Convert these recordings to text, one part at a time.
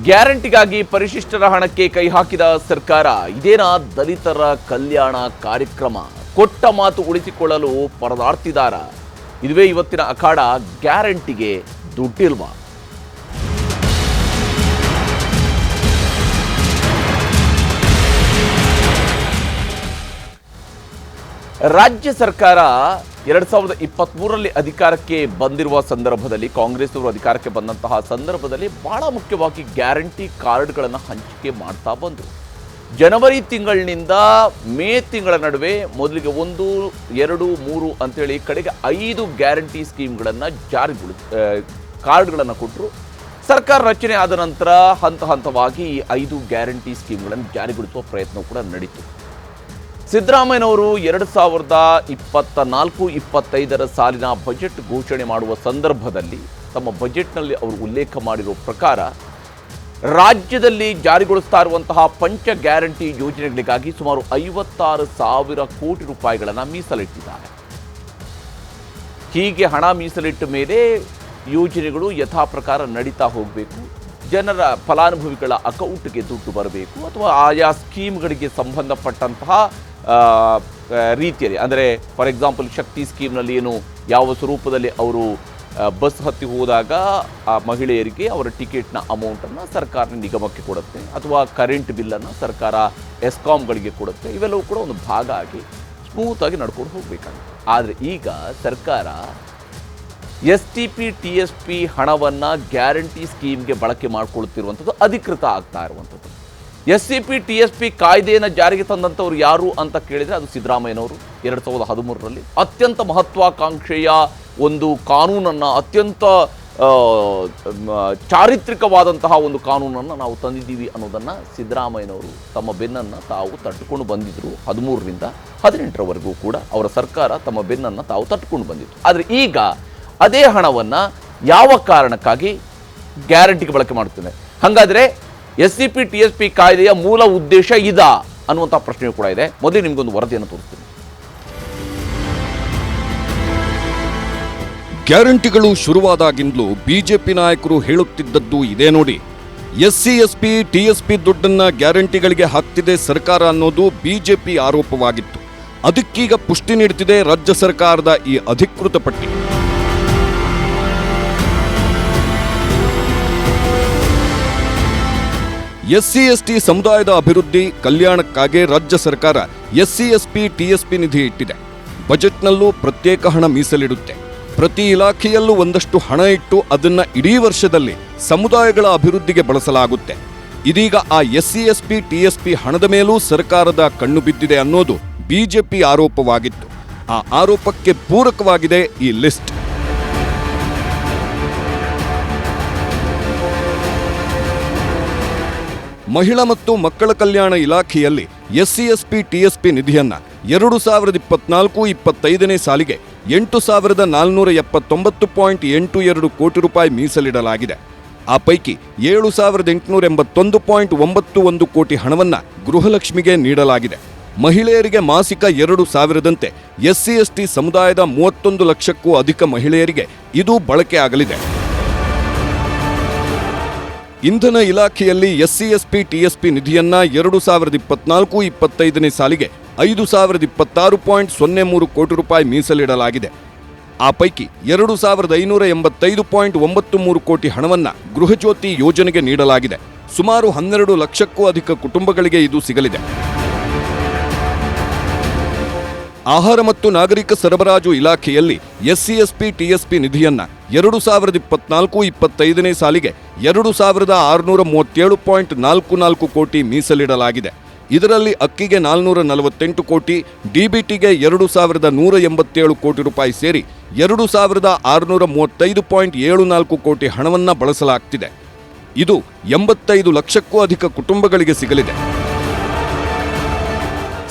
ಗ್ಯಾರಂಟಿಗಾಗಿ ಪರಿಶಿಷ್ಟರ ಹಣಕ್ಕೆ ಕೈ ಹಾಕಿದ ಸರ್ಕಾರ ಇದೇನಾ ದಲಿತರ ಕಲ್ಯಾಣ ಕಾರ್ಯಕ್ರಮ? ಕೊಟ್ಟ ಮಾತು ಉಳಿಸಿಕೊಳ್ಳಲು ಪರದಾಡ್ತಿದಾರ? ಇದುವೇ ಇವತ್ತಿನ ಅಖಾಡ. ಗ್ಯಾರಂಟಿಗೆ ದುಡ್ಡಿಲ್ವಾ? ರಾಜ್ಯ ಸರ್ಕಾರ 2023ರಲ್ಲಿ ಅಧಿಕಾರಕ್ಕೆ ಬಂದಿರುವ ಸಂದರ್ಭದಲ್ಲಿ, ಕಾಂಗ್ರೆಸ್ ಅವರು ಅಧಿಕಾರಕ್ಕೆ ಬಂದಂತಹ ಸಂದರ್ಭದಲ್ಲಿ ಬಹಳ ಮುಖ್ಯವಾಗಿ ಗ್ಯಾರಂಟಿ ಕಾರ್ಡ್ಗಳನ್ನು ಹಂಚಿಕೆ ಮಾಡ್ತಾ ಬಂದರು. ಜನವರಿ ತಿಂಗಳಿನಿಂದ ಮೇ ತಿಂಗಳ ನಡುವೆ ಮೊದಲಿಗೆ 1, 2, 3 ಅಂತೇಳಿ ಕಡೆಗೆ 5 ಗ್ಯಾರಂಟಿ ಸ್ಕೀಮ್ಗಳನ್ನು ಕಾರ್ಡ್ಗಳನ್ನು ಕೊಟ್ಟರು. ಸರ್ಕಾರ ರಚನೆ ಆದ ನಂತರ ಹಂತ ಹಂತವಾಗಿ ಈ 5 ಗ್ಯಾರಂಟಿ ಸ್ಕೀಮ್ಗಳನ್ನು ಜಾರಿಗೊಳಿಸುವ ಪ್ರಯತ್ನ ಕೂಡ ನಡೀತು. ಸಿದ್ದರಾಮಯ್ಯನವರು 2024-25 ಸಾಲಿನ ಬಜೆಟ್ ಘೋಷಣೆ ಮಾಡುವ ಸಂದರ್ಭದಲ್ಲಿ ತಮ್ಮ ಬಜೆಟ್ನಲ್ಲಿ ಅವರು ಉಲ್ಲೇಖ ಮಾಡಿರುವ ಪ್ರಕಾರ ರಾಜ್ಯದಲ್ಲಿ ಜಾರಿಗೊಳಿಸ್ತಾ ಇರುವಂತಹ ಪಂಚ ಗ್ಯಾರಂಟಿ ಯೋಜನೆಗಳಿಗಾಗಿ ಸುಮಾರು 56,000 ಕೋಟಿ ರೂಪಾಯಿಗಳನ್ನು ಮೀಸಲಿಟ್ಟಿದ್ದಾರೆ. ಹೀಗೆ ಹಣ ಮೀಸಲಿಟ್ಟ ಮೇಲೆ ಯೋಜನೆಗಳು ಯಥಾ ಪ್ರಕಾರ ನಡೀತಾ ಹೋಗಬೇಕು, ಜನರ ಫಲಾನುಭವಿಗಳ ಅಕೌಂಟ್ಗೆ ದುಡ್ಡು ಬರಬೇಕು, ಅಥವಾ ಆಯಾ ಸ್ಕೀಮ್ಗಳಿಗೆ ಸಂಬಂಧಪಟ್ಟಂತಹ ರೀತಿಯಲ್ಲಿ, ಅಂದರೆ ಫಾರ್ ಎಕ್ಸಾಂಪಲ್ ಶಕ್ತಿ ಸ್ಕೀಮ್ನಲ್ಲಿ ಏನು ಯಾವ ಸ್ವರೂಪದಲ್ಲಿ ಅವರು ಬಸ್ ಹತ್ತಿ ಹೋದಾಗ ಆ ಮಹಿಳೆಯರಿಗೆ ಅವರ ಟಿಕೆಟ್ನ ಅಮೌಂಟನ್ನು ಸರ್ಕಾರ ನಿಗಮಕ್ಕೆ ಕೊಡುತ್ತೆ, ಅಥವಾ ಕರೆಂಟ್ ಬಿಲ್ಲನ್ನು ಸರ್ಕಾರ ಎಸ್ಕಾಮ್ಗಳಿಗೆ ಕೊಡುತ್ತೆ. ಇವೆಲ್ಲವೂ ಕೂಡ ಒಂದು ಭಾಗ ಆಗಿ ಸ್ಮೂತಾಗಿ ನಡ್ಕೊಂಡು ಹೋಗಬೇಕಾಗುತ್ತೆ. ಆದರೆ ಈಗ ಸರ್ಕಾರ STP TSP ಹಣವನ್ನು ಗ್ಯಾರಂಟಿ ಸ್ಕೀಮ್ಗೆ ಬಳಕೆ ಮಾಡಿಕೊಳ್ತಿರುವಂಥದ್ದು ಅಧಿಕೃತ ಆಗ್ತಾ ಇರುವಂಥದ್ದು. STP TSP ಕಾಯ್ದೆಯನ್ನು ಜಾರಿಗೆ ತಂದಂಥವ್ರು ಯಾರು ಅಂತ ಕೇಳಿದರೆ ಅದು ಸಿದ್ದರಾಮಯ್ಯನವರು 2013ರಲ್ಲಿ ಅತ್ಯಂತ ಮಹತ್ವಾಕಾಂಕ್ಷೆಯ ಒಂದು ಕಾನೂನನ್ನು, ಅತ್ಯಂತ ಚಾರಿತ್ರಿಕವಾದಂತಹ ಒಂದು ಕಾನೂನನ್ನು ನಾವು ತಂದಿದ್ದೀವಿ ಅನ್ನೋದನ್ನು ಸಿದ್ದರಾಮಯ್ಯನವರು ತಮ್ಮ ಬೆನ್ನನ್ನು ತಾವು ತಟ್ಟುಕೊಂಡು ಬಂದಿದ್ದರು. 13ರಿಂದ 18ರವರೆಗೂ ಕೂಡ ಅವರ ಸರ್ಕಾರ ತಮ್ಮ ಬೆನ್ನನ್ನು ತಾವು ತಟ್ಟುಕೊಂಡು ಬಂದಿತ್ತು. ಆದರೆ ಈಗ ಅದೇ ಹಣವನ್ನು ಯಾವ ಕಾರಣಕ್ಕಾಗಿ ಗ್ಯಾರಂಟಿಗೆ ಬಳಕೆ ಮಾಡುತ್ತದೆ? ಹಾಗಾದರೆ STP TSP ಕಾಯ್ದೆಯ ಮೂಲ ಉದ್ದೇಶ ಇದಾ ಅನ್ನುವಂಥ ಪ್ರಶ್ನೆಯೂ ಕೂಡ ಇದೆ. ಮೊದಲು ನಿಮಗೊಂದು ವರದಿಯನ್ನು ತೋರಿಸ್ತೀನಿ. ಗ್ಯಾರಂಟಿಗಳು ಶುರುವಾದಾಗಿಂದಲೂ ಬಿಜೆಪಿ ನಾಯಕರು ಹೇಳುತ್ತಿದ್ದದ್ದು ಇದೇ ನೋಡಿ. SC SP TSP ದುಡ್ಡನ್ನ ಗ್ಯಾರಂಟಿಗಳಿಗೆ ಹಾಕ್ತಿದೆ ಸರ್ಕಾರ ಅನ್ನೋದು ಬಿಜೆಪಿ ಆರೋಪವಾಗಿತ್ತು. ಅದಕ್ಕೀಗ ಪುಷ್ಟಿ ನೀಡುತ್ತಿದೆ ರಾಜ್ಯ ಸರ್ಕಾರದ ಈ ಅಧಿಕೃತ ಪಟ್ಟಿ. SC ST ಸಮುದಾಯದ ಅಭಿವೃದ್ಧಿ ಕಲ್ಯಾಣಕ್ಕಾಗಿ ರಾಜ್ಯ ಸರ್ಕಾರ SC SP TSP ನಿಧಿ ಇಟ್ಟಿದೆ. ಬಜೆಟ್ನಲ್ಲೂ ಪ್ರತ್ಯೇಕ ಹಣ ಮೀಸಲಿಡುತ್ತೆ. ಪ್ರತಿ ಇಲಾಖೆಯಲ್ಲೂ ಒಂದಷ್ಟು ಹಣ ಇಟ್ಟು ಅದನ್ನ ಇಡೀ ವರ್ಷದಲ್ಲಿ ಸಮುದಾಯಗಳ ಅಭಿವೃದ್ಧಿಗೆ ಬಳಸಲಾಗುತ್ತೆ. ಇದೀಗ ಆ SC SP TSP ಹಣದ ಮೇಲೂ ಸರ್ಕಾರದ ಕಣ್ಣು ಬಿದ್ದಿದೆ ಅನ್ನೋದು ಬಿಜೆಪಿ ಆರೋಪವಾಗಿತ್ತು. ಆ ಆರೋಪಕ್ಕೆ ಪೂರಕವಾಗಿದೆ ಈ ಲಿಸ್ಟ್. ಮಹಿಳಾ ಮತ್ತು ಮಕ್ಕಳ ಕಲ್ಯಾಣ ಇಲಾಖೆಯಲ್ಲಿ SC SP TSP ನಿಧಿಯನ್ನ 2024-25 ಸಾಲಿಗೆ 8,479.82 ಕೋಟಿ ರೂಪಾಯಿ ಮೀಸಲಿಡಲಾಗಿದೆ. ಆ ಪೈಕಿ 7,881.91 ಕೋಟಿ ಹಣವನ್ನ ಗೃಹಲಕ್ಷ್ಮಿಗೆ ನೀಡಲಾಗಿದೆ. ಮಹಿಳೆಯರಿಗೆ ಮಾಸಿಕ 2,000ದಂತೆ SC ST ಸಮುದಾಯದ 31 ಲಕ್ಷಕ್ಕೂ ಅಧಿಕ ಮಹಿಳೆಯರಿಗೆ ಇದು ಬಳಕೆ ಆಗಲಿದೆ. ಇಂಧನ ಇಲಾಖೆಯಲ್ಲಿ SC SP TSP ನಿಧಿಯನ್ನ 2024-25 ಸಾಲಿಗೆ 5,026.03 ಕೋಟಿ ರೂಪಾಯಿ ಮೀಸಲಿಡಲಾಗಿದೆ. ಆ ಪೈಕಿ 2,585.93 ಕೋಟಿ ಹಣವನ್ನ ಗೃಹಜ್ಯೋತಿ ಯೋಜನೆಗೆ ನೀಡಲಾಗಿದೆ. ಸುಮಾರು 12 ಲಕ್ಷಕ್ಕೂ ಅಧಿಕ ಕುಟುಂಬಗಳಿಗೆ ಇದು ಸಿಗಲಿದೆ. ಆಹಾರ ಮತ್ತು ನಾಗರಿಕ ಸರಬರಾಜು ಇಲಾಖೆಯಲ್ಲಿ SC SP TSP ನಿಧಿಯನ್ನ 2024-25 ಸಾಲಿಗೆ 2,637.44 ಕೋಟಿ ಮೀಸಲಿಡಲಾಗಿದೆ. ಇದರಲ್ಲಿ ಅಕ್ಕಿಗೆ 448 ಕೋಟಿ, DBTಗೆ 2,187 ಕೋಟಿ ರೂಪಾಯಿ ಸೇರಿ 2,635.74 ಕೋಟಿ ಹಣವನ್ನ ಬಳಸಲಾಗ್ತಿದೆ. ಇದು 85 ಲಕ್ಷಕ್ಕೂ ಅಧಿಕ ಕುಟುಂಬಗಳಿಗೆ ಸಿಗಲಿದೆ.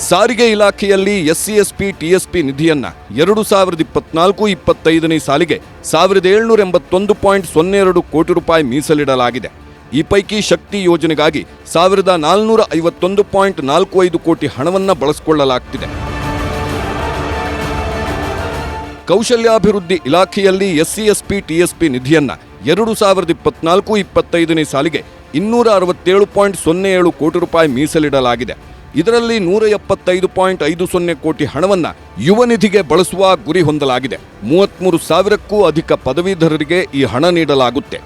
ಸಾರಿಗೆ ಇಲಾಖೆಯಲ್ಲಿ SC SP TSP ನಿಧಿಯನ್ನ 2024-25 ಸಾಲಿಗೆ 1,781.02 ಕೋಟಿ ರೂಪಾಯಿ ಮೀಸಲಿಡಲಾಗಿದೆ. ಈ ಪೈಕಿ ಶಕ್ತಿ ಯೋಜನೆಗಾಗಿ 1,451.45 ಕೋಟಿ ಹಣವನ್ನ ಬಳಸಿಕೊಳ್ಳಲಾಗ್ತಿದೆ. ಕೌಶಲ್ಯಾಭಿವೃದ್ಧಿ ಇಲಾಖೆಯಲ್ಲಿ SC SP TSP ನಿಧಿಯನ್ನ 2024-25 ಸಾಲಿಗೆ 267.07 ಕೋಟಿ ರೂಪಾಯಿ ಮೀಸಲಿಡಲಾಗಿದೆ. ಇದರಲ್ಲಿ 175.50 ಕೋಟಿ ಹಣವನ್ನು ಯುವ ನಿಧಿಗೆ ಬಳಸುವ ಗುರಿ ಹೊಂದಲಾಗಿದೆ. 33,000ಕ್ಕೂ ಅಧಿಕ ಪದವೀಧರರಿಗೆ ಈ ಹಣ ನೀಡಲಾಗುತ್ತೆ.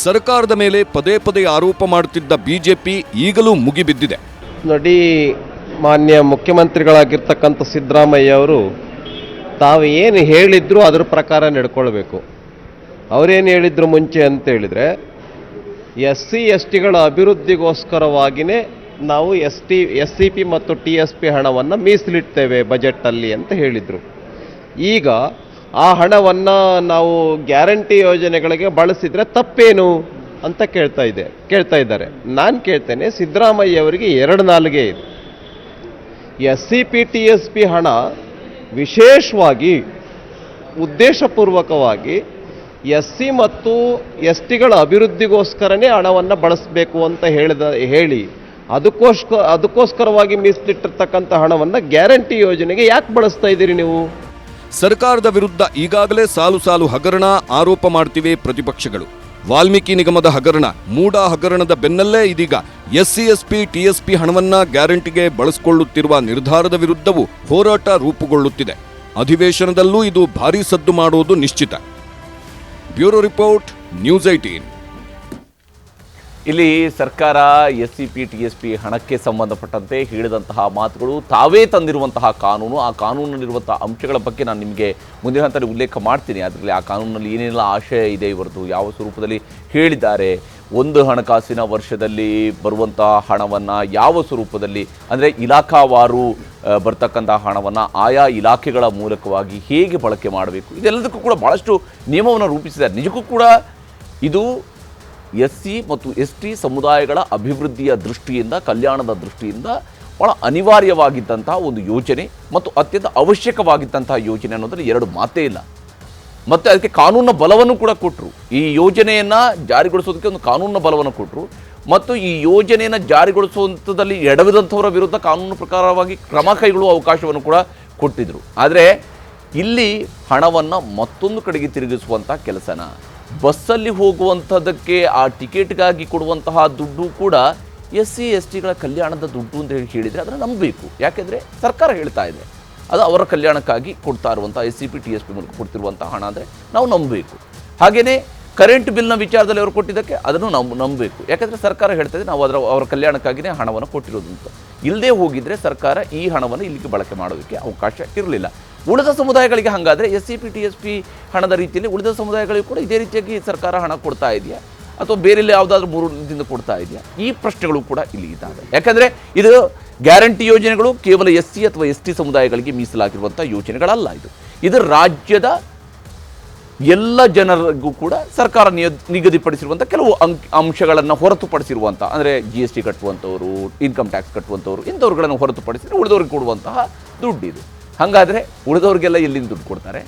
ಸರ್ಕಾರದ ಮೇಲೆ ಪದೇ ಪದೇ ಆರೋಪ ಮಾಡುತ್ತಿದ್ದ ಬಿಜೆಪಿ ಈಗಲೂ ಮುಗಿಬಿದ್ದಿದೆ. ನೋಡಿ, ಮಾನ್ಯ ಮುಖ್ಯಮಂತ್ರಿಗಳಾಗಿರ್ತಕ್ಕಂಥ ಸಿದ್ದರಾಮಯ್ಯ ಅವರು ತಾವು ಏನು ಹೇಳಿದ್ರು ಅದ್ರ ಪ್ರಕಾರ ನಡ್ಕೊಳ್ಬೇಕು. ಅವರೇನು ಹೇಳಿದ್ರು ಮುಂಚೆ ಅಂತ ಹೇಳಿದರೆ SC/STಗಳ ಅಭಿವೃದ್ಧಿಗೋಸ್ಕರವಾಗಿಯೇ ನಾವು SCP ಮತ್ತು TSP ಹಣವನ್ನು ಮೀಸಲಿಡ್ತೇವೆ ಬಜೆಟಲ್ಲಿ ಅಂತ ಹೇಳಿದರು. ಈಗ ಆ ಹಣವನ್ನು ನಾವು ಗ್ಯಾರಂಟಿ ಯೋಜನೆಗಳಿಗೆ ಬಳಸಿದರೆ ತಪ್ಪೇನು ಅಂತ ಕೇಳ್ತಾ ಇದ್ದಾರೆ. ನಾನು ಕೇಳ್ತೇನೆ, ಸಿದ್ದರಾಮಯ್ಯ ಅವರಿಗೆ 2 ನಾಲಿಗೆ ಇದೆ. SCP TSP ಹಣ ವಿಶೇಷವಾಗಿ ಉದ್ದೇಶಪೂರ್ವಕವಾಗಿ SC ಮತ್ತು STಗಳ ಅಭಿವೃದ್ಧಿಗೋಸ್ಕರನೇ ಹಣವನ್ನು ಬಳಸಬೇಕು ಅಂತ ಹೇಳಿ ಅದಕ್ಕೋಸ್ಕರವಾಗಿ ಮೀಸಲಿಟ್ಟಿರ್ತಕ್ಕಂಥ ಹಣವನ್ನು ಗ್ಯಾರಂಟಿ ಯೋಜನೆಗೆ ಯಾಕೆ ಬಳಸ್ತಾ ಇದ್ದೀರಿ ನೀವು? ಸರ್ಕಾರದ ವಿರುದ್ಧ ಈಗಾಗಲೇ ಸಾಲು ಸಾಲು ಹಗರಣ ಆರೋಪ ಮಾಡ್ತಿವೆ ಪ್ರತಿಪಕ್ಷಗಳು. ವಾಲ್ಮೀಕಿ ನಿಗಮದ ಹಗರಣ, ಮೂಡಾ ಹಗರಣದ ಬೆನ್ನಲ್ಲೇ ಇದೀಗ SC/SP TSP ಹಣವನ್ನ ಗ್ಯಾರಂಟಿಗೆ ಬಳಸಿಕೊಳ್ಳುತ್ತಿರುವ ನಿರ್ಧಾರದ ವಿರುದ್ಧವೂ ಹೋರಾಟ ರೂಪುಗೊಳ್ಳುತ್ತಿದೆ. ಅಧಿವೇಶನದಲ್ಲೂ ಇದು ಭಾರೀ ಸದ್ದು ಮಾಡುವುದು ನಿಶ್ಚಿತ. Bureau report, news 18. ಇಲ್ಲಿ ಸರ್ಕಾರ SCP TSP ಹಣಕ್ಕೆ ಸಂಬಂಧಪಟ್ಟಂತೆ ಹೇಳಿದಂತಹ ಮಾತುಗಳು, ತಾವೇ ತಂದಿರುವಂತಹ ಕಾನೂನು, ಆ ಕಾನೂನಲ್ಲಿರುವಂತಹ ಅಂಶಗಳ ಬಗ್ಗೆ ನಾನು ನಿಮಗೆ ಮುಂದಿನ ಹಂತದಲ್ಲಿ ಉಲ್ಲೇಖ ಮಾಡ್ತೀನಿ. ಅದರಲ್ಲಿ ಆ ಕಾನೂನಲ್ಲಿ ಏನೆಲ್ಲ ಆಶಯ ಇದೆ, ಇವರದು ಯಾವ ಸ್ವರೂಪದಲ್ಲಿ ಹೇಳಿದ್ದಾರೆ, ಒಂದು ಹಣಕಾಸಿನ ವರ್ಷದಲ್ಲಿ ಬರುವಂತಹ ಹಣವನ್ನು ಯಾವ ಸ್ವರೂಪದಲ್ಲಿ, ಅಂದರೆ ಇಲಾಖಾವಾರು ಬರ್ತಕ್ಕಂಥ ಹಣವನ್ನು ಆಯಾ ಇಲಾಖೆಗಳ ಮೂಲಕವಾಗಿ ಹೇಗೆ ಬಳಕೆ ಮಾಡಬೇಕು, ಇದೆಲ್ಲದಕ್ಕೂ ಕೂಡ ಭಾಳಷ್ಟು ನಿಯಮವನ್ನು ರೂಪಿಸಿದ್ದಾರೆ. ನಿಜಕ್ಕೂ ಕೂಡ ಇದು SC ಮತ್ತು ST ಸಮುದಾಯಗಳ ಅಭಿವೃದ್ಧಿಯ ದೃಷ್ಟಿಯಿಂದ, ಕಲ್ಯಾಣದ ದೃಷ್ಟಿಯಿಂದ ಭಾಳ ಅನಿವಾರ್ಯವಾಗಿದ್ದಂತಹ ಒಂದು ಯೋಜನೆ ಮತ್ತು ಅತ್ಯಂತ ಅವಶ್ಯಕವಾಗಿದ್ದಂತಹ ಯೋಜನೆ ಅನ್ನೋದ್ರಲ್ಲಿ 2 ಮಾತೇ ಇಲ್ಲ. ಮತ್ತು ಅದಕ್ಕೆ ಕಾನೂನಿನ ಬಲವನ್ನು ಕೂಡ ಕೊಟ್ಟರು. ಈ ಯೋಜನೆಯನ್ನು ಜಾರಿಗೊಳಿಸೋದಕ್ಕೆ ಒಂದು ಕಾನೂನಿನ ಬಲವನ್ನು ಕೊಟ್ಟರು ಮತ್ತು ಈ ಯೋಜನೆಯನ್ನು ಜಾರಿಗೊಳಿಸುವಂಥದ್ದಲ್ಲಿ ಎಡವಿದಂಥವರ ವಿರುದ್ಧ ಕಾನೂನು ಪ್ರಕಾರವಾಗಿ ಕ್ರಮ ಕೈಗೊಳ್ಳುವ ಅವಕಾಶವನ್ನು ಕೂಡ ಕೊಟ್ಟಿದ್ದರು. ಆದರೆ ಇಲ್ಲಿ ಹಣವನ್ನು ಮತ್ತೊಂದು ಕಡೆಗೆ ತಿರುಗಿಸುವಂಥ ಕೆಲಸನ, ಬಸ್ಸಲ್ಲಿ ಹೋಗುವಂಥದ್ದಕ್ಕೆ ಆ ಟಿಕೆಟ್ಗಾಗಿ ಕೊಡುವಂತಹ ದುಡ್ಡು ಕೂಡ SC/STಗಳ ಕಲ್ಯಾಣದ ದುಡ್ಡು ಅಂತ ಹೇಳಿದರೆ ಅದನ್ನು ನಂಬಬೇಕು. ಯಾಕೆಂದರೆ ಸರ್ಕಾರ ಹೇಳ್ತಾ ಇದೆ ಅದು ಅವರ ಕಲ್ಯಾಣಕ್ಕಾಗಿ ಕೊಡ್ತಾ ಇರುವಂಥ SCP TSP ಮೂಲಕ ಕೊಡ್ತಿರುವಂಥ ಹಣ ಅಂದರೆ ನಾವು ನಂಬಬೇಕು. ಹಾಗೆಯೇ ಕರೆಂಟ್ ಬಿಲ್ನ ವಿಚಾರದಲ್ಲಿ ಅವರು ಕೊಟ್ಟಿದ್ದಕ್ಕೆ ಅದನ್ನು ನಾವು ನಂಬಬೇಕು. ಯಾಕೆಂದರೆ ಸರ್ಕಾರ ಹೇಳ್ತಾ ಇದೆ ನಾವು ಅವರ ಕಲ್ಯಾಣಕ್ಕಾಗಿಯೇ ಹಣವನ್ನು ಕೊಟ್ಟಿರೋದು ಅಂತ. ಇಲ್ಲದೆ ಹೋಗಿದ್ರೆ ಸರ್ಕಾರ ಈ ಹಣವನ್ನು ಇಲ್ಲಿಗೆ ಬಳಕೆ ಮಾಡೋದಕ್ಕೆ ಅವಕಾಶ ಇರಲಿಲ್ಲ. ಉಳಿದ ಸಮುದಾಯಗಳಿಗೆ ಹಾಗಾದರೆ SCP TSP ಹಣದ ರೀತಿಯಲ್ಲಿ ಉಳಿದ ಸಮುದಾಯಗಳಿಗೂ ಕೂಡ ಇದೇ ರೀತಿಯಾಗಿ ಸರ್ಕಾರ ಹಣ ಕೊಡ್ತಾ ಇದೆಯಾ ಅಥವಾ ಬೇರೆ ಯಾವುದಾದ್ರೂ ಮೂಲದಿಂದ ಕೊಡ್ತಾ ಇದೆಯಾ? ಈ ಪ್ರಶ್ನೆಗಳು ಕೂಡ ಇಲ್ಲಿ ಇದ್ದಾವೆ. ಯಾಕಂದರೆ ಇದು ಗ್ಯಾರಂಟಿ ಯೋಜನೆಗಳು ಕೇವಲ SC ಅಥವಾ ST ಸಮುದಾಯಗಳಿಗೆ ಮೀಸಲಾಗಿರುವಂಥ ಯೋಜನೆಗಳಲ್ಲ. ಇದು ರಾಜ್ಯದ ಎಲ್ಲ ಜನರಿಗೂ ಕೂಡ ಸರ್ಕಾರ ನಿಗದಿಪಡಿಸಿರುವಂಥ ಕೆಲವು ಅಂಶಗಳನ್ನು ಹೊರತುಪಡಿಸಿರುವಂಥ, ಅಂದರೆ GST ಕಟ್ಟುವಂಥವರು, ಇನ್ಕಮ್ ಟ್ಯಾಕ್ಸ್ ಕಟ್ಟುವಂಥವ್ರು, ಇಂಥವ್ರುಗಳನ್ನು ಹೊರತುಪಡಿಸಿ ಉಳಿದವ್ರಿಗೆ ಕೊಡುವಂತಹ ದುಡ್ಡಿದು. ಹಾಗಾದರೆ ಉಳಿದವ್ರಿಗೆಲ್ಲ ಎಲ್ಲಿಂದ ದುಡ್ಡು ಕೊಡ್ತಾರೆ?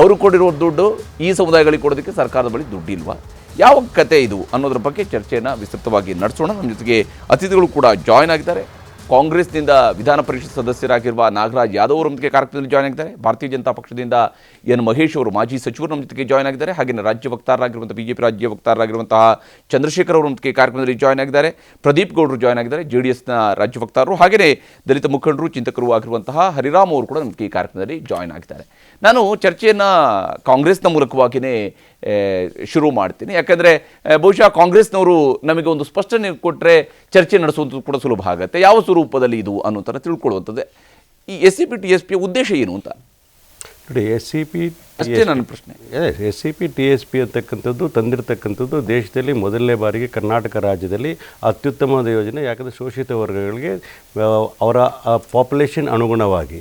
ಅವರು ಕೊಟ್ಟಿರೋ ದುಡ್ಡು ಈ ಸಮುದಾಯಗಳಿಗೆ ಕೊಡೋದಕ್ಕೆ ಸರ್ಕಾರದ ಬಳಿ ದುಡ್ಡಿಲ್ವಾ? ಯಾವ ಕತೆ ಇದು ಅನ್ನೋದ್ರ ಬಗ್ಗೆ ಚರ್ಚೆಯನ್ನು ವಿಸ್ತೃತವಾಗಿ ನಡೆಸೋಣ. ನಮ್ಮ ಜೊತೆಗೆ ಅತಿಥಿಗಳು ಕೂಡ ಜಾಯ್ನ್ ಆಗಿದ್ದಾರೆ. ಕಾಂಗ್ರೆಸ್ನಿಂದ ವಿಧಾನ ಪರಿಷತ್ ಸದಸ್ಯರಾಗಿರುವ ನಾಗರಾಜ್ ಯಾದವ್ ಅವರು ನಮಗೆ ಕಾರ್ಯಕ್ರಮದಲ್ಲಿ ಜಾಯ್ನ್ ಆಗಿದ್ದಾರೆ. ಭಾರತೀಯ ಜನತಾ ಪಕ್ಷದಿಂದ N ಮಹೇಶ್ ಅವರು ಮಾಜಿ ಸಚಿವರು ನಮ್ಮ ಜೊತೆಗೆ ಜಾಯ್ನ್ ಆಗಿದ್ದಾರೆ. ಹಾಗೆಯೇ ರಾಜ್ಯ ವಕ್ತಾರರಾಗಿರುವಂಥ BJP ರಾಜ್ಯ ವಕ್ತಾರರಾಗಿರುವಂತಹ ಚಂದ್ರಶೇಖರ್ ಅವರು ನಮಗೆ ಕಾರ್ಯಕ್ರಮದಲ್ಲಿ ಜಾಯ್ನ್ ಆಗಿದ್ದಾರೆ. ಪ್ರದೀಪ್ ಗೌಡರು ಜಾಯ್ನ್ ಆಗಿದ್ದಾರೆ, JDSನ ರಾಜ್ಯ ವಕ್ತಾರರು. ಹಾಗೆಯೇ ದಲಿತ ಮುಖಂಡರು, ಚಿಂತಕರು ಆಗಿರುವಂತಹ ಹರಿರಾಮ್ ಅವರು ಕೂಡ ನಮಗೆ ಈ ಕಾರ್ಯಕ್ರಮದಲ್ಲಿ ಜಾಯ್ನ್ ಆಗಿದ್ದಾರೆ. ನಾನು ಚರ್ಚೆಯನ್ನು ಕಾಂಗ್ರೆಸ್ನ ಮೂಲಕವಾಗಿಯೇ ಶುರು ಮಾಡ್ತೀನಿ. ಯಾಕಂದರೆ ಬಹುಶಃ ಕಾಂಗ್ರೆಸ್ನವರು ನಮಗೆ ಒಂದು ಸ್ಪಷ್ಟನೆ ಕೊಟ್ಟರೆ ಚರ್ಚೆ ನಡೆಸುವಂಥದ್ದು ಕೂಡ ಸುಲಭ ಆಗುತ್ತೆ. ಯಾವ ಸ್ವರೂಪದಲ್ಲಿ ಇದು ಅನ್ನೋ ಥರ ತಿಳ್ಕೊಳ್ಳುವಂಥದ್ದೇ ಈ SCP TSP ಉದ್ದೇಶ ಏನು ಅಂತ ನೋಡಿ. ಅಷ್ಟೇ ನನ್ನ ಪ್ರಶ್ನೆ. SCP TSP ಅಂತಕ್ಕಂಥದ್ದು ತಂದಿರತಕ್ಕಂಥದ್ದು ದೇಶದಲ್ಲಿ ಮೊದಲನೇ ಬಾರಿಗೆ ಕರ್ನಾಟಕ ರಾಜ್ಯದಲ್ಲಿ ಅತ್ಯುತ್ತಮವಾದ ಯೋಜನೆ. ಯಾಕಂದರೆ ಶೋಷಿತ ವರ್ಗಗಳಿಗೆ ಅವರ ಪಾಪ್ಯುಲೇಷನ್ ಅನುಗುಣವಾಗಿ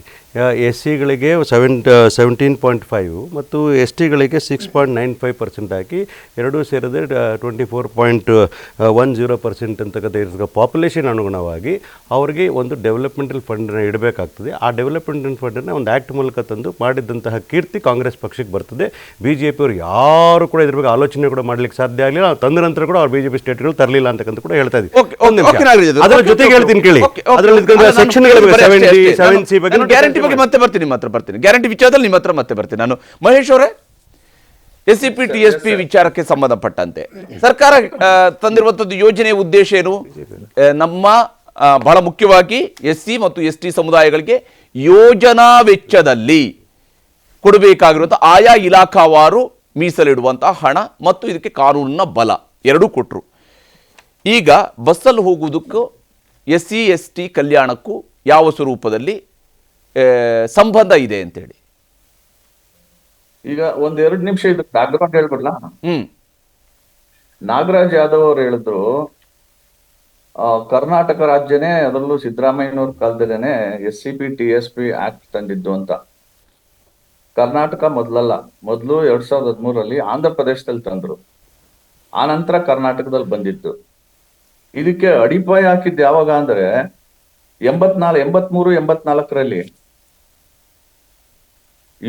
SCಗಳಿಗೆ 17.5 ಮತ್ತು STಗಳಿಗೆ 6.95% ಹಾಕಿ ಎರಡೂ ಸೇರಿದ್ರೆ 24.10% ಅಂತಕ್ಕಂಥ ಪಾಪ್ಯುಲೇಷನ್ ಅನುಗುಣವಾಗಿ ಅವರಿಗೆ ಒಂದು ಡೆವಲಪ್ಮೆಂಟಲ್ ಫಂಡನ್ನು ಇಡಬೇಕಾಗ್ತದೆ. ಆ ಡೆವಲಪ್ಮೆಂಟಲ್ ಫಂಡನ್ನು ಒಂದು ಆ್ಯಕ್ಟ್ ಮೂಲಕ ತಂದು ಮಾಡಿದಂತಹ ಕೀರ್ತಿ ಕಾಂಗ್ರೆಸ್ ಪಕ್ಷಕ್ಕೆ ಬರ್ತದೆ. BJP ಅವರು ಯಾರು ಕೂಡ ಇದ್ರ ಬಗ್ಗೆ ಆಲೋಚನೆ ಕೂಡ ಮಾಡ್ಲಿಕ್ಕೆ ಸಾಧ್ಯ ಆಗಲಿಲ್ಲ. ತಂದ ನಂತರ ಕೂಡ ಅವ್ರು BJP ಸ್ಟೇಟ್ಗಳು ತರಲಿಲ್ಲ ಅಂತಕ್ಕಂಥ ಕೂಡ ಹೇಳ್ತಾ ಇದ್ದೀವಿ. ಅದರ ಜೊತೆಗೆ ಹೇಳ್ತೀನಿ ಕೇಳಿ, ಅದರಲ್ಲಿ ಸೆಕ್ಷನ್ಗಳು 7C ಬಗ್ಗೆ ಗ್ಯಾರಂಟಿ ಬಗ್ಗೆ ಮತ್ತೆ ಬರ್ತೀನಿ, ಗ್ಯಾರಂಟಿ ವಿಚಾರದಲ್ಲಿ ನಿಮ್ಮ ಹತ್ರ ಮತ್ತೆ ಬರ್ತೀನಿ ನಾನು. ಮಹೇಶ್ ಅವರೇ, SCP TSP ವಿಚಾರಕ್ಕೆ ಸಂಬಂಧಪಟ್ಟಂತೆ ಸರ್ಕಾರ ತಂದಿರುವಂತದ್ದು ಯೋಜನೆಯ ಉದ್ದೇಶ ಏನು? ನಮ್ಮ ಬಹಳ ಮುಖ್ಯವಾಗಿ SC ಮತ್ತು ST ಸಮುದಾಯಗಳಿಗೆ ಯೋಜನಾ ವೆಚ್ಚದಲ್ಲಿ ಕೊಡಬೇಕಾಗಿರುವಂತಹ ಆಯಾ ಇಲಾಖಾವಾರು ಮೀಸಲಿಡುವಂತಹ ಹಣ ಮತ್ತು ಇದಕ್ಕೆ ಕಾನೂನಿನ ಬಲ ಎರಡೂ ಕೊಟ್ಟರು. ಈಗ ಬಸ್ಸಲ್ಲಿ ಹೋಗುವುದಕ್ಕೂ SC ST ಕಲ್ಯಾಣಕ್ಕೂ ಯಾವ ಸ್ವರೂಪದಲ್ಲಿ ಸಂಬಂಧ ಇದೆ ಅಂತೇಳಿ ಈಗ ಒಂದ್ 2 ನಿಮಿಷ ಇದಕ್ಕೆ ಬ್ಯಾಕ್ಗ್ರೌಂಡ್ ಹೇಳ್ಬಿಡ್ಲಾ? ನಾಗರಾಜ್ ಯಾದವ್ ಅವ್ರು ಹೇಳಿದ್ರು ಕರ್ನಾಟಕ ರಾಜ್ಯನೇ ಅದರಲ್ಲೂ ಸಿದ್ದರಾಮಯ್ಯನವ್ರ ಕಾಲದಲ್ಲೇನೆ SCP TSP ಆಕ್ಟ್ ತಂದಿದ್ದು ಅಂತ. ಕರ್ನಾಟಕ ಮೊದಲಲ್ಲ, ಮೊದಲು 2013 ಆಂಧ್ರ ಪ್ರದೇಶದಲ್ಲಿ ತಂದ್ರು, ಆ ನಂತರ ಕರ್ನಾಟಕದಲ್ಲಿ ಬಂದಿತ್ತು. ಇದಕ್ಕೆ ಅಡಿಪಾಯ ಹಾಕಿದ್ದು ಯಾವಾಗ ಅಂದ್ರೆ 83-84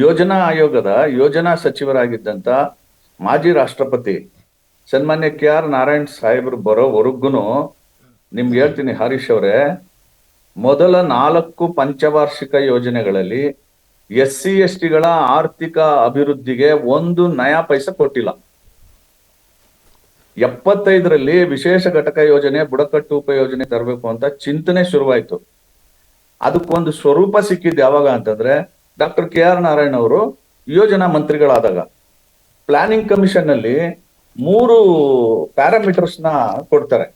ಯೋಜನಾ ಆಯೋಗದ ಯೋಜನಾ ಸಚಿವರಾಗಿದ್ದಂತ ಮಾಜಿ ರಾಷ್ಟ್ರಪತಿ ಸನ್ಮಾನ್ಯ KR ನಾರಾಯಣ್ ಸಾಹೇಬ್ರು ಬರೋವರೆಗೂ ನಿಮ್ಗೆ ಹೇಳ್ತೀನಿ ಹರೀಶ್ ಅವರೇ, ಮೊದಲ 4 ಪಂಚವಾರ್ಷಿಕ ಯೋಜನೆಗಳಲ್ಲಿ SC STಗಳ ಆರ್ಥಿಕ ಅಭಿವೃದ್ಧಿಗೆ 1 ನಯಾ ಪೈಸೆ ಕೊಟ್ಟಿಲ್ಲ. 75ರಲ್ಲಿ ವಿಶೇಷ ಘಟಕ ಯೋಜನೆ, ಬುಡಕಟ್ಟು ಉಪಯೋಜನೆ ತರಬೇಕು ಅಂತ ಚಿಂತನೆ ಶುರುವಾಯ್ತು. ಅದಕ್ಕೊಂದು ಸ್ವರೂಪ ಸಿಕ್ಕಿದ್ದು ಯಾವಾಗ ಅಂತಂದ್ರೆ ಡಾಕ್ಟರ್ KR ನಾರಾಯಣ್ ಅವರು ಯೋಜನಾ ಮಂತ್ರಿಗಳಾದಾಗ ಪ್ಲಾನಿಂಗ್ ಕಮಿಷನ್ ನಲ್ಲಿ 3 ಪ್ಯಾರಾಮೀಟರ್ಸ್ ನ ಕೊಡ್ತಾರೆ.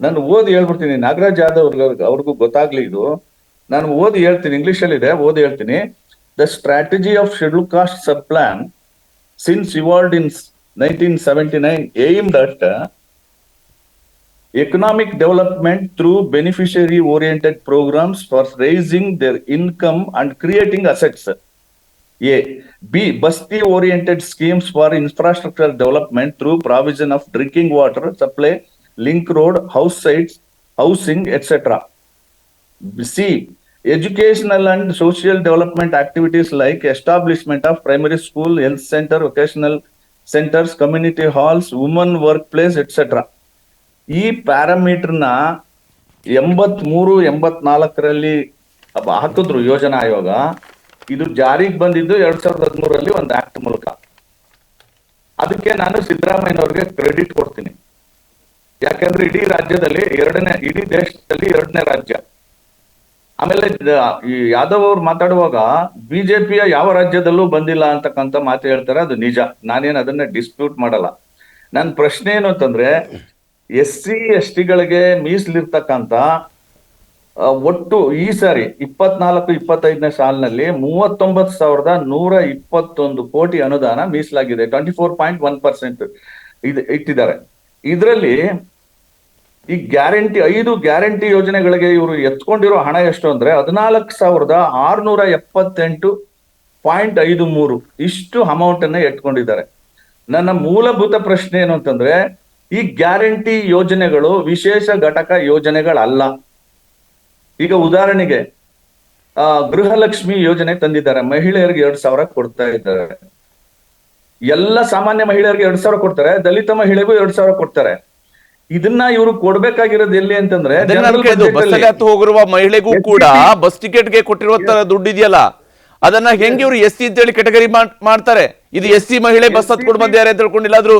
ನಾನು ಓದಿ ಹೇಳ್ಬಿಡ್ತೀನಿ, ನಾಗರಾಜ್ ಯಾದವ್ ಅವ್ರಿಗೂ ಗೊತ್ತಾಗ್ಲಿ ಇದು, ನಾನು ಓದಿ ಹೇಳ್ತೀನಿ, ಇಂಗ್ಲಿಷ್ ಅಲ್ಲಿ ಇದೆ, ಓದಿ ಹೇಳ್ತೀನಿ. The strategy of schedule caste sub plan since evolved in 1979 aimed at economic development through beneficiary oriented programs for raising their income and creating assets. A. B. Basti oriented schemes for infrastructure development through provision of drinking water supply, link road, house sites, housing, etc. C. Educational and social development activities like establishment of primary school, health center, vocational centers, community halls, women workplace, etc. ಈ ಪ್ಯಾರಾಮೀಟರ್ನ 83-84 ಹಾಕಿದ್ರು ಯೋಜನಾ ಆಯೋಗ. ಇದು ಜಾರಿಗೆ ಬಂದಿದ್ದು 2013 ಒಂದು act ಮೂಲಕ. ಅದಕ್ಕೆ ನಾನು ಸಿದ್ದರಾಮಯ್ಯನವ್ರಿಗೆ ಕ್ರೆಡಿಟ್ ಕೊಡ್ತೀನಿ. ಯಾಕಂದ್ರೆ ಇಡೀ ರಾಜ್ಯದಲ್ಲಿ ಇಡೀ ದೇಶದಲ್ಲಿ 2ನೇ ರಾಜ್ಯ. ಆಮೇಲೆ ಈ ಯಾದವ್ ಅವ್ರು ಮಾತಾಡುವಾಗ ಬಿಜೆಪಿಯ ಯಾವ ರಾಜ್ಯದಲ್ಲೂ ಬಂದಿಲ್ಲ ಅಂತಕ್ಕಂಥ ಮಾತು ಹೇಳ್ತಾರೆ, ಅದು ನಿಜ, ನಾನೇನು ಅದನ್ನ ಡಿಸ್ಪ್ಯೂಟ್ ಮಾಡಲ್ಲ. ನನ್ನ ಪ್ರಶ್ನೆ ಏನು ಅಂತಂದ್ರೆ SC STಗಳಿಗೆ ಮೀಸಲಿರ್ತಕ್ಕಂಥ ಒಟ್ಟು ಈ ಸಾರಿ 24-25ನೇ ಸಾಲಿನಲ್ಲಿ 39,121 ಕೋಟಿ ಅನುದಾನ ಮೀಸಲಾಗಿದೆ. 24.1% ಇಟ್ಟಿದ್ದಾರೆ. ಇದರಲ್ಲಿ ಈ ಗ್ಯಾರಂಟಿ 5 ಗ್ಯಾರಂಟಿ ಯೋಜನೆಗಳಿಗೆ ಇವರು ಎತ್ಕೊಂಡಿರೋ ಹಣ ಎಷ್ಟು ಅಂದ್ರೆ 14,678.53 ಇಷ್ಟು ಅಮೌಂಟ್ ಅನ್ನ ಎತ್ಕೊಂಡಿದ್ದಾರೆ. ನನ್ನ ಮೂಲಭೂತ ಪ್ರಶ್ನೆ ಏನು ಅಂತಂದ್ರೆ, ಈ ಗ್ಯಾರಂಟಿ ಯೋಜನೆಗಳು ವಿಶೇಷ ಘಟಕ ಯೋಜನೆಗಳಲ್ಲ. ಈಗ ಉದಾಹರಣೆಗೆ ಗೃಹಲಕ್ಷ್ಮಿ ಯೋಜನೆ ತಂದಿದ್ದಾರೆ, ಮಹಿಳೆಯರಿಗೆ 2,000 ಕೊಡ್ತಾ ಇದ್ದಾರೆ. ಎಲ್ಲ ಸಾಮಾನ್ಯ ಮಹಿಳೆಯರಿಗೆ 2,000 ಕೊಡ್ತಾರೆ, ದಲಿತ ಮಹಿಳೆಗೂ 2,000 ಕೊಡ್ತಾರೆ. ಇದನ್ನ ಇವರು ಕೊಡ್ಬೇಕಾಗಿರೋದು ಎಲ್ಲಿ ಅಂತಂದ್ರೆ, ಬಸ್ಸಲ್ಲಿ ಹತ್ತು ಹೋಗಿರುವ ಮಹಿಳೆಗೂ ಕೂಡ ಬಸ್ ಟಿಕೆಟ್ಗೆ ಕೊಟ್ಟಿರುವಂತ ದುಡ್ಡು ಇದೆಯಲ್ಲ, ಅದನ್ನ ಹೆಂಗೆ ಇವರು SC ಅಂತೇಳಿ ಕೆಟಗರಿ ಮಾಡ್ತಾರೆ? ಇದು SC ಮಹಿಳೆ ಬಸ್ ಹತ್ಕೊಂಡು ಬಂದ್ಯಾರೆ ಅಂತ ಹೇಳ್ಕೊಂಡಿಲ್ಲ, ಆದ್ರೂ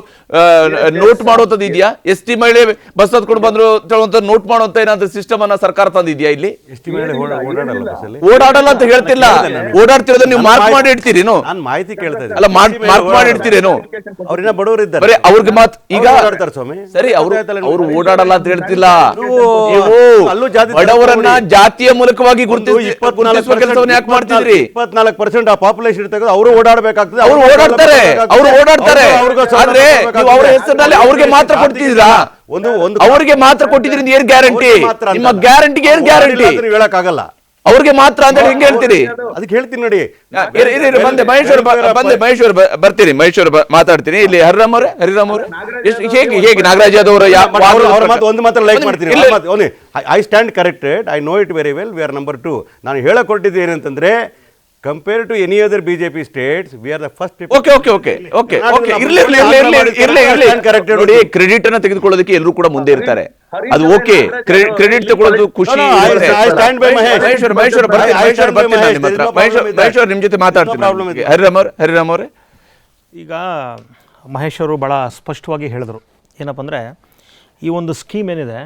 ನೋಟ್ ಮಾಡುವಂತದ್ದು ಇದೆಯಾ? ST ಮಹಿಳೆ ಬಸ್ ಹತ್ಕೊಂಡು ಬಂದ್ರು ನೋಟ್ ಮಾಡುವಂತ ಏನಾದ್ರು ಸಿಸ್ಟಮ್ ಅನ್ನ ಸರ್ಕಾರ ತಂದಿದ್ಯಾ? ಇಲ್ಲಿ ಓಡಾಡಲ್ಲ ಅಂತ ಹೇಳ್ತಿಲ್ಲ, ಓಡಾಡ್ತಿರೋದು ನೀವು ಮಾರ್ಕ್ ಮಾಡಿ ಇಡ್ತೀರೇನು? ಮಾಹಿತಿ ಕೇಳ್ತಾ ಅಲ್ಲ, ಮಾರ್ಕ್ ಮಾಡಿ ಇಡ್ತೀರೇನು? ಅವ್ರನ್ನ ಬಡವರು ಇದ್ದಾರೆ, ಬರೀ ಅವ್ರಿಗೆ ಮಾತ್ರ ಈಗ ಸ್ವಾಮಿ. ಸರಿ, ಅವ್ರು ಓಡಾಡಲ್ಲ ಅಂತ ಹೇಳ್ತಿಲ್ಲ. ಬಡವರನ್ನ ಜಾತಿಯ ಮೂಲಕವಾಗಿ ಗುರುತಿಸುವ ಕೆಲಸವನ್ನು ಯಾಕೆ ಮಾಡ್ತಿದ್ರಿ? 24% ಆ ಪಾಪ್ಯುಲೇಷನ್ ಇರ್ತಕ್ಕಂಥ ಅವರು ಓಡಾಡಬೇಕಾಗ್ತದೆ. ಅವ್ರು ಓಡಾಡ್ತಾರೆ ಆದ್ರೆ ನೀವು ಅವರ ಹೆಸರಿನಲ್ಲಿ ಅವ್ರಿಗೆ ಮಾತ್ರ ಕೊಡ್ತಿದ್ದೀರಾ? ಅವ್ರಿಗೆ ಮಾತ್ರ ಕೊಟ್ಟಿದ್ರಿಂದ ಏನ್ ಗ್ಯಾರಂಟಿ? ನಿಮ್ಮ ಗ್ಯಾರಂಟಿಗೆ ಏನ್ ಗ್ಯಾರಂಟಿ? ಹೇಳಕ್ಕಾಗಲ್ಲ. ಅವ್ರಿಗೆ ಮಾತ್ರ ಅಂತ ಹೆಂಗೆ ಹೇಳ್ತೀರಿ? ಅದಕ್ಕೆ ಹೇಳ್ತೀನಿ ನೋಡಿ. ಬಂದೆ ಮಹೇಶ್ವರ್ ಬರ್ತೀನಿ, ಮಹೇಶ್ವರ್ ಮಾತಾಡ್ತೀನಿ. ಇಲ್ಲಿ ಹರಿರಾಮ್ ಅವರೇ ಹೇಗೆ ನಾಗರಾಜ್ ಯಾದವ್ ಅವರ ಒಂದು ಮಾತ್ರ ಲೈಕ್ ಮಾಡ್ತೀನಿ. I stand corrected, I know it very well. We are number 2. ನಾನು ಹೇಳಕ್ ಕೊಟ್ಟಿದ್ದು ಏನಂತಂದ್ರೆ, compared to any other BJP states, we are the first. Okay. ನೋಡಿ, ಕ್ರೆಡಿಟ್ ಅನ್ನ ತೆಗೆದುಕೊಳ್ಳೋದಕ್ಕೆ ಎಲ್ಲರೂ ಕೂಡ ಮುಂದೆ ಇರ್ತಾರೆ. ಅದು ಓಕೆ, ಕ್ರೆಡಿಟ್ ತಗೊಳ್ಳೋದು ಖುಷಿ. ಮಹೇಶ್ವರ್ ನಿಮ್ ಜೊತೆ ಮಾತಾಡ್ತೀನಿ. ಹರಿರಾಮ್ ಅವರೇ, ಈಗ ಮಹೇಶ್ ಅವರು ಭಾಳ ಸ್ಪಷ್ಟವಾಗಿ ಹೇಳಿದರು. ಏನಪ್ಪ ಅಂದರೆ ಈ ಒಂದು ಸ್ಕೀಮ್ ಏನಿದೆ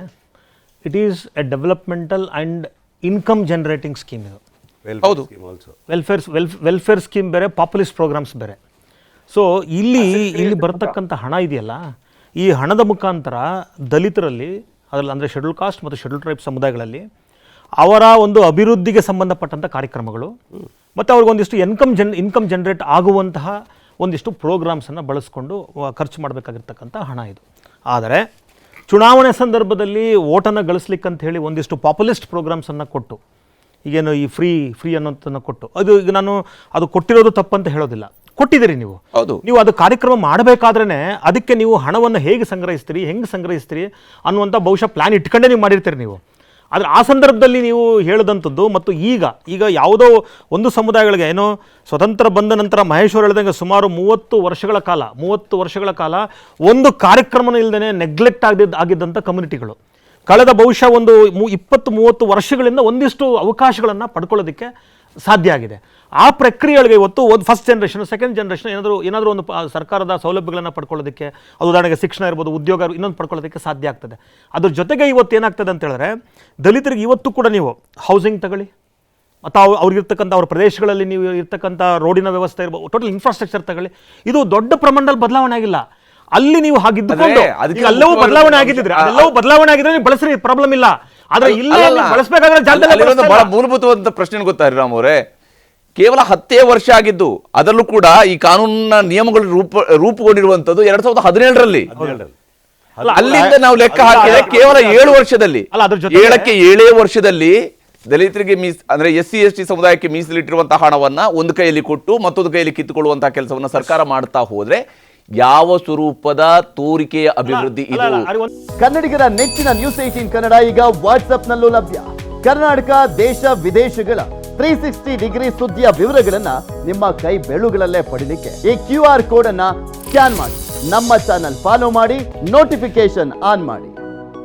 it is A developmental and income generating scheme ಇದು. ಹೌದು. ವೆಲ್ಫೇರ್ ಸ್ಕೀಮ್ ಬೇರೆ, ಪಾಪ್ಯುಲಿಸ್ಟ್ ಪ್ರೋಗ್ರಾಮ್ಸ್ ಬೇರೆ. ಸೊ ಇಲ್ಲಿ ಬರತಕ್ಕಂಥ ಹಣ ಇದೆಯಲ್ಲ, ಈ ಹಣದ ಮುಖಾಂತರ ದಲಿತರಲ್ಲಿ ಅದರಲ್ಲಿ ಅಂದರೆ ಶೆಡ್ಯೂಲ್ ಕಾಸ್ಟ್ ಮತ್ತು ಶೆಡ್ಯೂಲ್ ಟ್ರೈಬ್ ಸಮುದಾಯಗಳಲ್ಲಿ ಅವರ ಒಂದು ಅಭಿವೃದ್ಧಿಗೆ ಸಂಬಂಧಪಟ್ಟಂಥ ಕಾರ್ಯಕ್ರಮಗಳು ಮತ್ತು ಅವ್ರಿಗೊಂದಿಷ್ಟು ಇನ್ಕಮ್ ಜನರೇಟ್ ಆಗುವಂತಹ ಒಂದಿಷ್ಟು ಪ್ರೋಗ್ರಾಮ್ಸನ್ನು ಬಳಸ್ಕೊಂಡು ಖರ್ಚು ಮಾಡಬೇಕಾಗಿರ್ತಕ್ಕಂಥ ಹಣ ಇದು. ಆದರೆ ಚುನಾವಣೆ ಸಂದರ್ಭದಲ್ಲಿ ಓಟನ್ನು ಗಳಿಸ್ಲಿಕ್ಕಂತ ಹೇಳಿ ಒಂದಿಷ್ಟು ಪಾಪ್ಯುಲಿಸ್ಟ್ ಪ್ರೋಗ್ರಾಮ್ಸನ್ನು ಕೊಟ್ಟು, ಈಗೇನು ಈ ಫ್ರೀ ಅನ್ನೋದನ್ನು ಕೊಟ್ಟು, ಈಗ ನಾನು ಅದು ಕೊಟ್ಟಿರೋದು ತಪ್ಪಂತ ಹೇಳೋದಿಲ್ಲ, ಕೊಟ್ಟಿದ್ದೀರಿ ನೀವು. ನೀವು ಅದು ಕಾರ್ಯಕ್ರಮ ಮಾಡಬೇಕಾದ್ರೇ ಅದಕ್ಕೆ ನೀವು ಹಣವನ್ನು ಹೇಗೆ ಸಂಗ್ರಹಿಸ್ತೀರಿ ಅನ್ನುವಂಥ ಬಹುಶಃ ಪ್ಲಾನ್ ಇಟ್ಕೊಂಡೇ ನೀವು ಮಾಡಿರ್ತೀರಿ ನೀವು. ಆದರೆ ಆ ಸಂದರ್ಭದಲ್ಲಿ ನೀವು ಹೇಳಿದಂಥದ್ದು ಮತ್ತು ಈಗ ಯಾವುದೋ ಒಂದು ಸಮುದಾಯಗಳಿಗೆ ಏನೋ ಸ್ವತಂತ್ರ ಬಂದ ನಂತರ ಮಹೇಶ್ವರ್ ಹೇಳಿದಂಗೆ ಸುಮಾರು 30 ವರ್ಷಗಳ ಕಾಲ ಒಂದು ಕಾರ್ಯಕ್ರಮನ ಇಲ್ಲದೇ ನೆಗ್ಲೆಕ್ಟ್ ಆಗಿದ್ದಂಥ ಕಮ್ಯುನಿಟಿಗಳು ಕಳೆದ ಬಹುಶಃ ಒಂದು 20-30 ವರ್ಷಗಳಿಂದ ಒಂದಿಷ್ಟು ಅವಕಾಶಗಳನ್ನು ಪಡ್ಕೊಳ್ಳೋದಕ್ಕೆ ಸಾಧ್ಯ ಆಗಿದೆ. ಆ ಪ್ರಕ್ರಿಯೆಗಳಿಗೆ ಇವತ್ತು ಫಸ್ಟ್ ಜನರೇಷನ್, ಸೆಕೆಂಡ್ ಜನರೇಷನ್ ಏನಾದರೂ ಒಂದು ಸರ್ಕಾರದ ಸೌಲಭ್ಯಗಳನ್ನು ಪಡ್ಕೊಳ್ಳೋದಕ್ಕೆ, ಅದು ಉದಾಹರಣೆಗೆ ಶಿಕ್ಷಣ ಇರ್ಬೋದು, ಉದ್ಯೋಗ ಇನ್ನೊಂದು ಪಡ್ಕೊಳ್ಳೋದಕ್ಕೆ ಸಾಧ್ಯ ಆಗ್ತದೆ. ಅದ್ರ ಜೊತೆಗೆ ಇವತ್ತು ಏನಾಗ್ತದೆ ಅಂತ ಹೇಳಿದ್ರೆ ದಲಿತರಿಗೆ ಇವತ್ತು ಕೂಡ ನೀವು ಹೌಸಿಂಗ್ ತಗೊಳ್ಳಿ, ಮತ್ತು ಅವ್ರಿಗಿರ್ತಕ್ಕಂಥ ಅವ್ರ ಪ್ರದೇಶಗಳಲ್ಲಿ ನೀವು ಇರ್ತಕ್ಕಂಥ ರೋಡಿನ ವ್ಯವಸ್ಥೆ ಇರ್ಬೋದು, ಟೋಟಲ್ ಇನ್ಫ್ರಾಸ್ಟ್ರಕ್ಚರ್ ತಗೊಳ್ಳಿ, ಇದು ದೊಡ್ಡ ಪ್ರಮಾಣದಲ್ಲಿ ಬದಲಾವಣೆ ಆಗಿಲ್ಲ. ಅಲ್ಲಿ ನೀವು ಹಾಗಿದ್ದುಕೊಂಡು ಎಲ್ಲವೂ ಬದಲಾವಣೆ ಆಗಿದ್ರೆ ನೀವು ಬಳಸ್ರಿ, ಪ್ರಾಬ್ಲಮ್ ಇಲ್ಲ. ಆದ್ರೆ ಇಲ್ಲ ಬಳಸಬೇಕಾದ್ರೆ ಬಹಳ ಮೂಲಭೂತವಾದ ಪ್ರಶ್ನೆ ಗೊತ್ತಾ ರಾಮ್ ಅವರೇ, ಕೇವಲ 10 ವರ್ಷ ಆಗಿದ್ದು, ಅದರಲ್ಲೂ ಕೂಡ ಈ ಕಾನೂನಿನ ನಿಯಮಗಳು ರೂಪುಗೊಂಡಿರುವಂತದ್ದು 2017ರಲ್ಲಿ. ಅಲ್ಲಿಂದ ನಾವು ಲೆಕ್ಕ ಹಾಕಿದ್ರೆ ಕೇವಲ 7 ವರ್ಷದಲ್ಲಿ, 7 ವರ್ಷದಲ್ಲಿ ದಲಿತರಿಗೆ ಅಂದ್ರೆ SC/ST ಸಮುದಾಯಕ್ಕೆ ಮೀಸಲಿಟ್ಟಿರುವಂತಹ ಹಣವನ್ನ ಒಂದು ಕೈಯಲ್ಲಿ ಕೊಟ್ಟು ಮತ್ತೊಂದು ಕೈಯಲ್ಲಿ ಕಿತ್ತುಕೊಳ್ಳುವಂತಹ ಕೆಲಸವನ್ನ ಸರ್ಕಾರ ಮಾಡ್ತಾ ಹೋದ್ರೆ ಯಾವ ಸ್ವರೂಪದ ತೋರಿಕೆಯ ಅಭಿವೃದ್ಧಿ ಇದು? ಕನ್ನಡಿಗರ ನೆಚ್ಚಿನ ನ್ಯೂಸ್ 18 ಕನ್ನಡ ಈಗ ವಾಟ್ಸ್ಆಪ್ನಲ್ಲೂ ಲಭ್ಯ. ಕರ್ನಾಟಕ, ದೇಶ ವಿದೇಶಗಳ 360 ಡಿಗ್ರಿ ಸುದ್ದಿಯ ವಿವರಗಳನ್ನ ನಿಮ್ಮ ಕೈ ಬೆರಳುಗಳಲ್ಲೇ ಪಡಿಲಿಕ್ಕೆ ಈ QR ಕೋಡ್ ಅನ್ನ ಸ್ಕ್ಯಾನ್ ಮಾಡಿ, ನಮ್ಮ ಚಾನಲ್ ಫಾಲೋ ಮಾಡಿ, ನೋಟಿಫಿಕೇಶನ್ ಆನ್ ಮಾಡಿ.